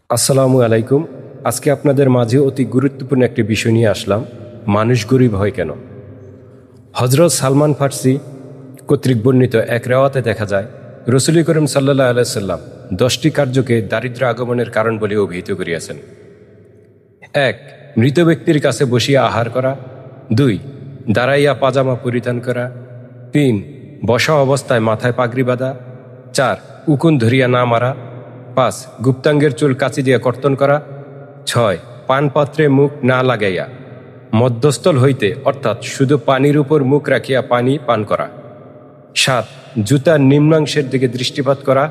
আসসালামু আলাইকুম। আজকে আপনাদের মাঝে অতি গুরুত্বপূর্ণ একটি বিষয় নিয়ে আসলাম, মানুষ গরিব হয় কেন। হজরত সালমান ফার্সি কর্তৃক বর্ণিত এক রেওয়াতে দেখা যায়, রসুল করিম সাল্লাল্লাহু আলাইহি সাল্লাম 10টি কার্যকে দারিদ্র আগমনের কারণ বলে অভিহিত করিয়াছেন। 1. মৃত ব্যক্তির কাছে বসিয়া আহার করা। 2. দাঁড়াইয়া পাজামা পরিধান করা। 3. বসা অবস্থায় মাথায় পাগড়ি বাঁধা। 4. উকুন ধরিয়া না মারা। 5. গুপ্তাঙ্গের চুল কাচি দিয়া কর্তন করা। 6. পানপাত্রে মুখ না লাগাইয়া মধ্যস্থল হইতে অর্থাৎ শুধু পানির উপর মুখ রাখিয়া পানি পান করা। 7. জুতার নিম্নাংশের দিকে দৃষ্টিপাত করা।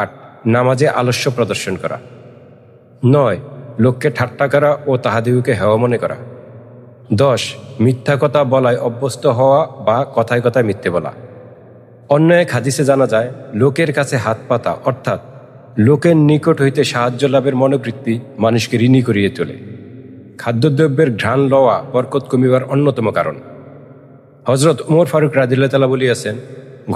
8. নামাজে আলস্য প্রদর্শন করা। 9. লোককে ঠাট্টা করা ও তাহাদিগকে হেয় মনে করা। 10. মিথ্যা কথা বলায় অভ্যস্ত হওয়া বা কথায় কথায় মিথ্যে বলা। অন্য এক হাদিসে জানা যায়, লোকের কাছে হাত পাতা অর্থাৎ লোকের নিকট হইতে সাহায্য লাভের মনোবৃত্তি মানুষকে ঋণী করিয়ে তোলে। খাদ্যদ্রব্যের ঘ্রাণ লওয়া বরকত কমিবার অন্যতম কারণ। হজরত উমর ফারুক রাদিয়াল্লাহু তাআলা বলিয়াছেন,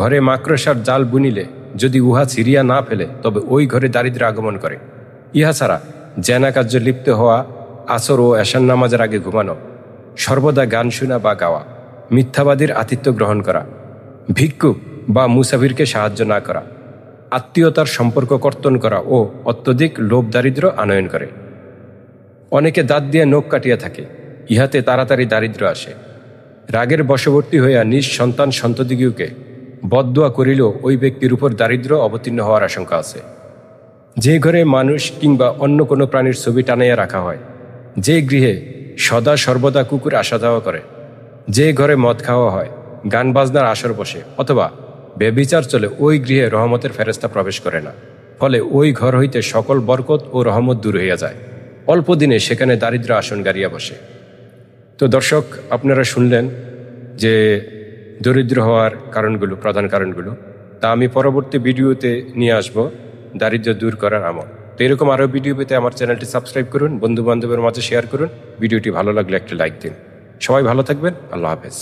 ঘরে মাকড়সার জাল বুনিলে যদি উহা ছিঁড়িয়া না ফেলে তবে ওই ঘরে দারিদ্র আগমন করে। ইহা ছাড়া জেনা কার্যে লিপ্ত হওয়া, আসর ও এশার নামাজের আগে ঘুমানো, সর্বদা গান শোনা বা গাওয়া, মিথ্যাবাদীর আতিথ্য গ্রহণ করা, ভিক্ষুক বা মুসাফিরকে সাহায্য না করা, আত্মীয়তার সম্পর্ক কর্তন করা ও অত্যধিক লোভ দারিদ্র আনয়ন করে। অনেকে দাঁত দিয়ে নখ কাটিয়া থাকে, ইহাতে তাড়াতাড়ি দারিদ্র আসে। রাগের বশবর্তী হইয়া নিজ সন্তান সন্ততিকে বদদুয়া করিলেও ওই ব্যক্তির উপর দারিদ্র অবতীর্ণ হওয়ার আশঙ্কা আছে। যে ঘরে মানুষ কিংবা অন্য কোনো প্রাণীর ছবি টানাইয়া রাখা হয়, যে গৃহে সদা সর্বদা কুকুর আসা যাওয়া করে, যে ঘরে মদ খাওয়া হয়, গান বাজনার আসর বসে অথবা ব্যভিচার চলে, ওই গৃহে রহমতের ফেরেশতা প্রবেশ করে না। ফলে ওই ঘর হইতে সকল বরকত ও রহমত দূর হইয়া যায়। অল্প দিনে সেখানে দারিদ্র আসন গাড়িয়া বসে। তো দর্শক, আপনারা শুনলেন যে দরিদ্র হওয়ার কারণগুলো, প্রধান কারণগুলো। তা আমি পরবর্তী ভিডিওতে নিয়ে আসব দারিদ্র দূর করার আমল। তো এরকম আরও ভিডিও পেতে আমার চ্যানেলটি সাবস্ক্রাইব করুন, বন্ধু বান্ধবের মাঝে শেয়ার করুন। ভিডিওটি ভালো লাগলে একটা লাইক দিন। সবাই ভালো থাকবেন। আল্লাহ হাফেজ।